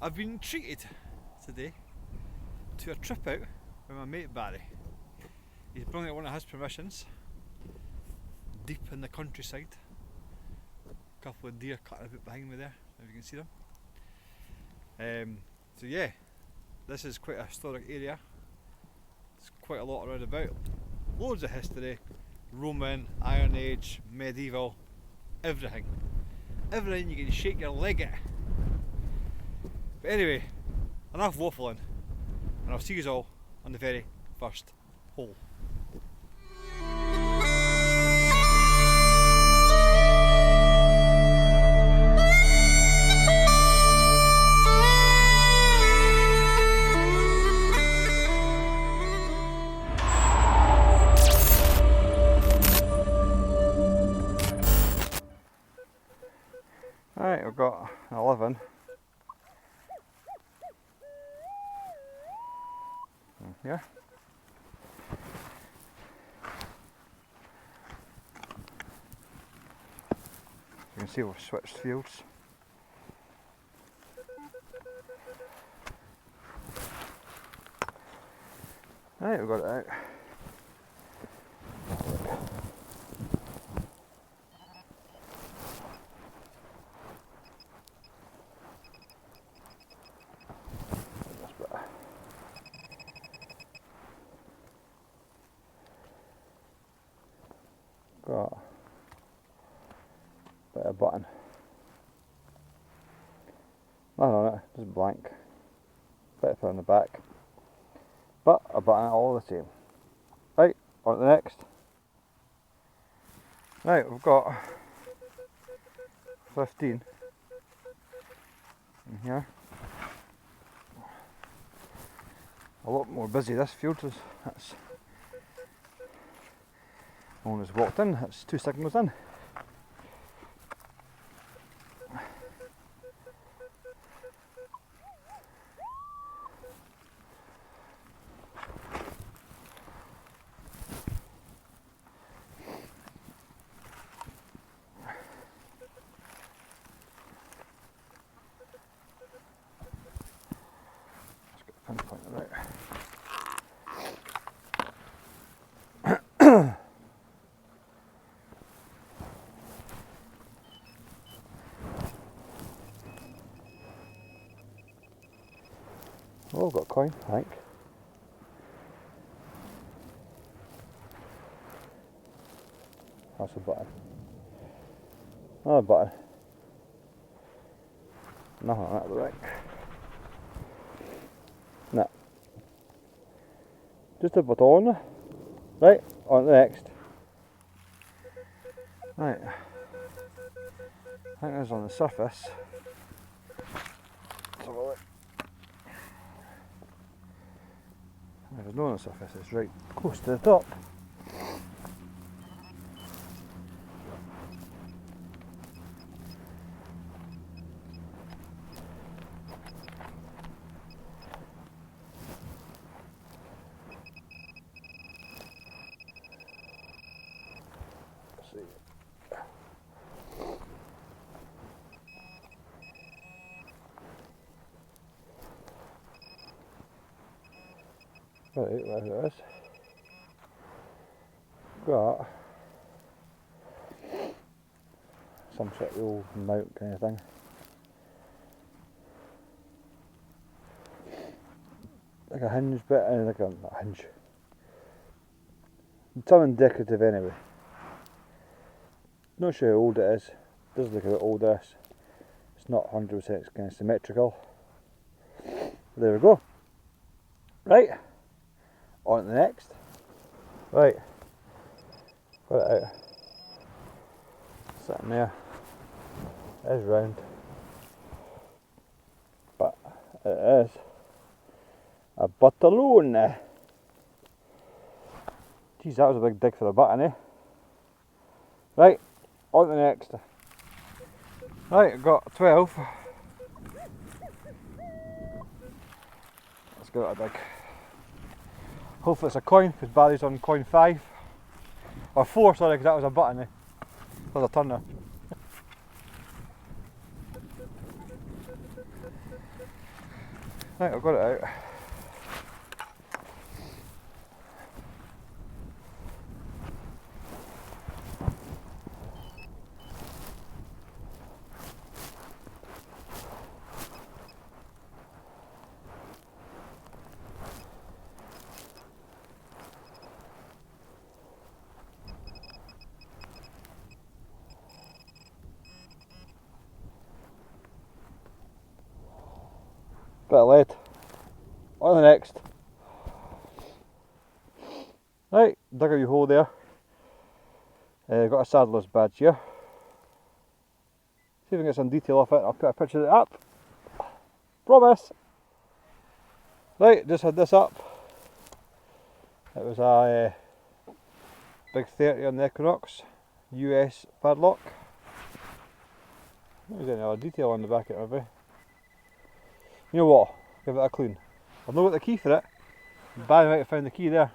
I've been treated today to a trip out with my mate Barry. He's bringing it one of his permissions, deep in the countryside. A couple of deer cutting a bit behind me there, if you can see them. So yeah, this is quite a historic area. There's quite a lot around about. Loads of history, Roman, Iron Age, medieval, everything. Everything you can shake your leg at. But anyway, enough waffling, and I'll see you all on the very first hole. Right, we've got 11. Here. You can see we've switched fields. Right, we've got it out. Got a bit of button. Nothing on it, just blank. Bit of put on the back. But a button all the same. Right, on to the next. Right, we've got 15 in here. A lot more busy this field is. That's one has walked in, that's 2 signals in. Let's get the pinpoint right. Oh, I've got a coin, I think. That's a button. Another button. Nothing like that, right? No. Just a button. Right, on to the next. Right. I think it's on the surface. Let's have a look. There's no on the surface, it's right close to the top. Let's see. Right, there it is. Got some sort of old mount kind of thing. Like a hinge bit, and like a not hinge. Something decorative anyway. Not sure how old it is. Does look a bit older. It's not 100% kind of symmetrical. There we go. Right. On to the next. Right. Got it out. Sitting there. It is round. But it is a buttalone. Geez, that was a big dig for a button, eh? Right, on to the next. Right, I've got 12. Let's give it a dig. Hopefully it's a coin, because Barry's on coin 5. Or 4, sorry, because that was a button, eh? That was a turner. Right, I've got it out. Bit of lead. On the next. Right, dig a wee hole there. Got a saddler's badge here. See if I can get some detail off it. I'll put a picture of it up. Promise. Right, just had this up. It was a big 30 on the Equinox, US padlock. There's any other detail on the back of it maybe. You know what? Give it a clean. I've not got the key for it. Barry might have found the key there.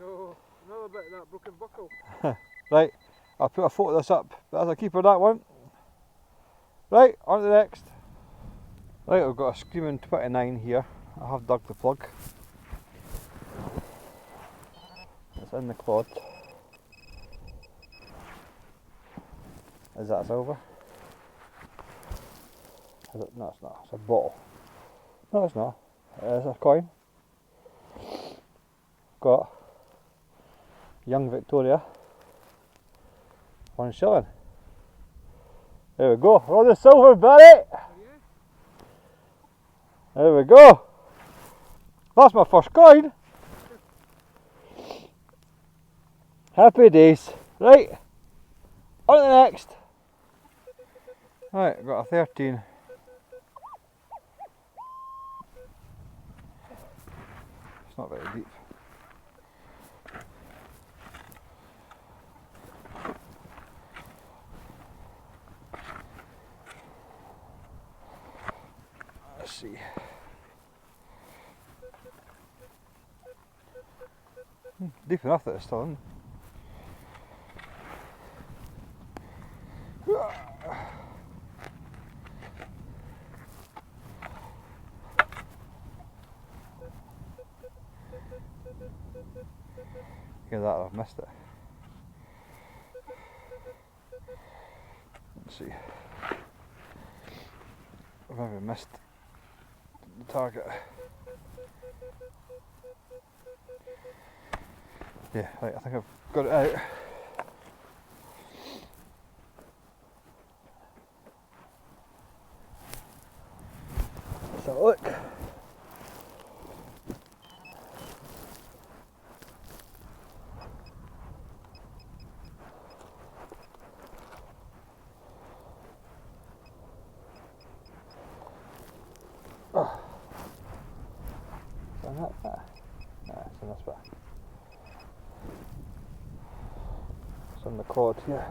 No, another bit of that broken buckle. Right, I'll put a photo of this up. That's a keeper, that one. Right, on to the next. Right, we've got a screaming 29 here. I have dug the plug. It's in the clod. Is that silver? Is it? No, it's not. It's a bottle. No, it's not. It's a coin. Got Young Victoria. 1 shilling. There we go. We're on the silver, Barry. There we go. That's my first coin. Happy days. Right. On to the next. Right, I've got a 13. It's not very deep. Let's see. Deep enough that it's still in. Look at that, I've missed it. Let's see. I've maybe missed the target. Yeah, right, I think I've got it out. Let's have a look. Oh. Is that that? No, it's in this bit. It's on the cord here.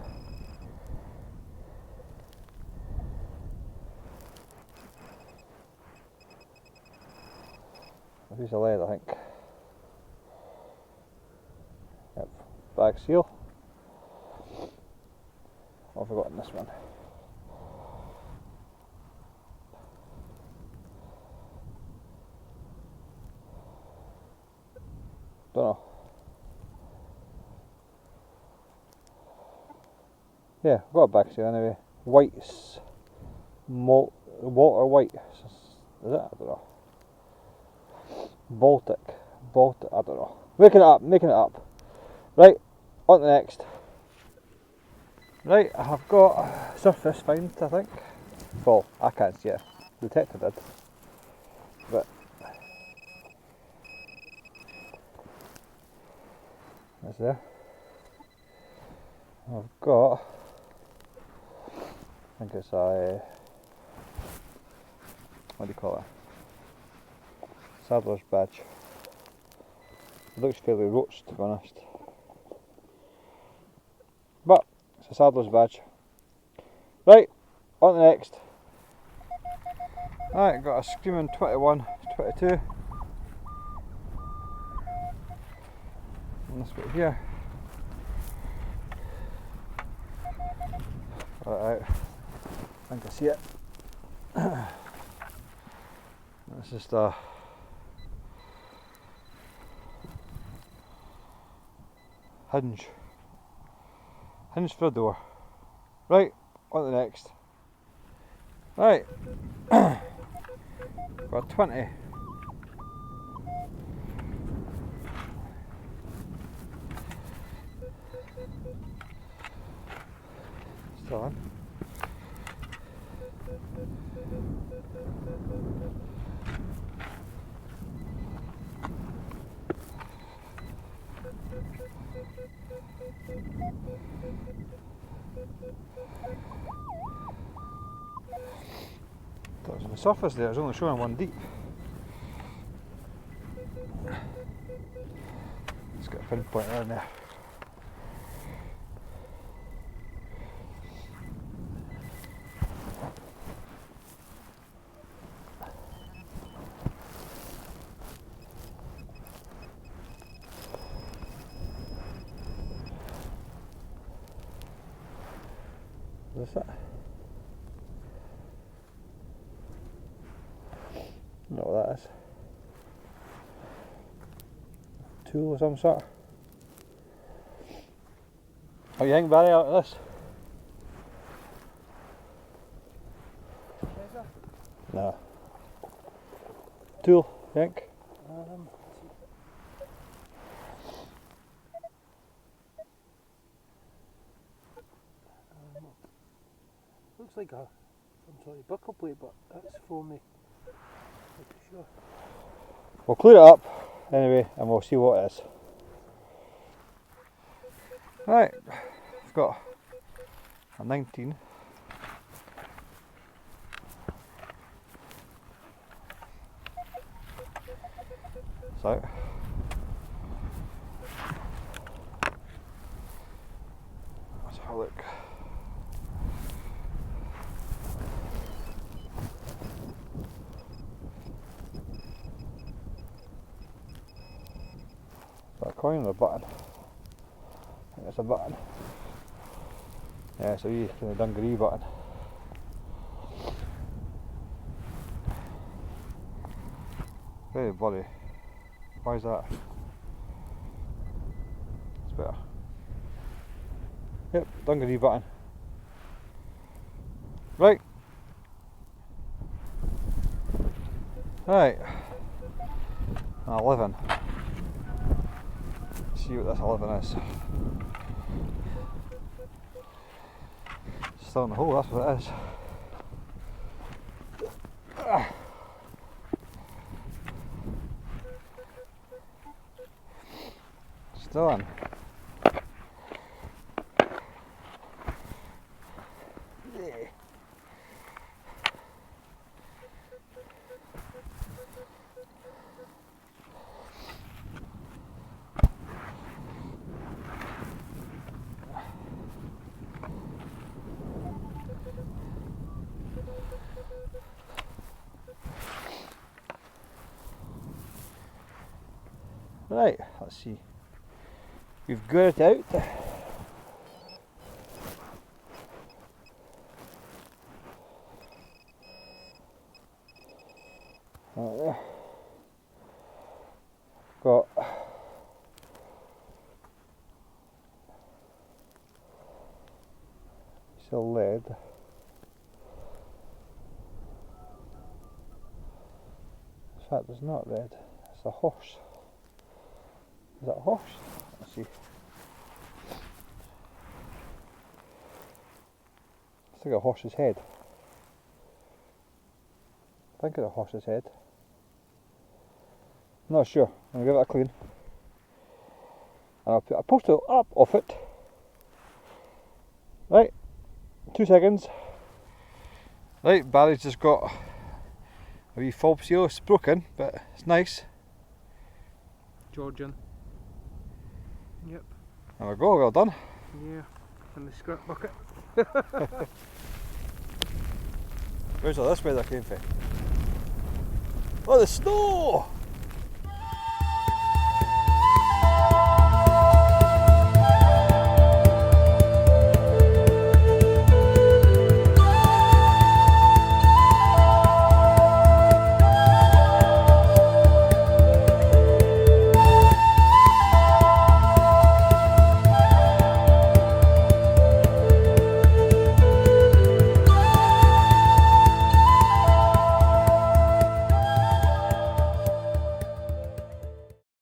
A piece of lead, I think. Yep, bag seal. I've forgotten this one. Don't know. Yeah, I've got a back seal anyway. White's Walter White. Is it? I don't know. Baltic, I don't know. Making it up. Right, on to the next. Right, I have got surface find, I think. Well, I can't see it. Detector did. But it's there. I've got, I think it's a, what do you call it? Saddler's badge. It looks fairly roached, to be honest. But it's a saddler's badge. Right, on to the next. Right, got a screaming 21, 22. And this bit here. Right, I think I see it. It's just a Hinge. Hinge for a door. Right, on to the next. Right. Got 20. Still on. That was on the surface there, it was only showing one deep. Let's get a pinpoint in there. Is this it? I don't know what that is. Tool of some sort. What do you think, Barry, out of this? No. Tool, you think? Looks like some sort of buckle plate, but that's foamy. Not too sure. We'll clear it up anyway and we'll see what it is. Right, we've got a 19. So let's have a look. Is that a coin or a button? I think it's a button. Yeah, it's a wee kind of dungaree button. Very bloody. Why is that? It's better. Yep, dungaree button. Right. Right. 11. Let's see what this 11 is. Still in the hole, that's what it is. Still in. Yeah. Right, let's see. We've got it out. Right there. Got still lead. In fact, it's not red. It's a horse. Is that a horse? Let's see. It's like a horse's head. I think it's a horse's head. I'm not sure. I'm going to give it a clean. And I'll put a poster up off it. Right, 2 seconds. Right, Barry's just got a wee fob seal. It's broken, but it's nice. Georgian. Yep. There we go, well done. Yeah, and the scrap bucket. Where's all this weather came from? Oh, the snow!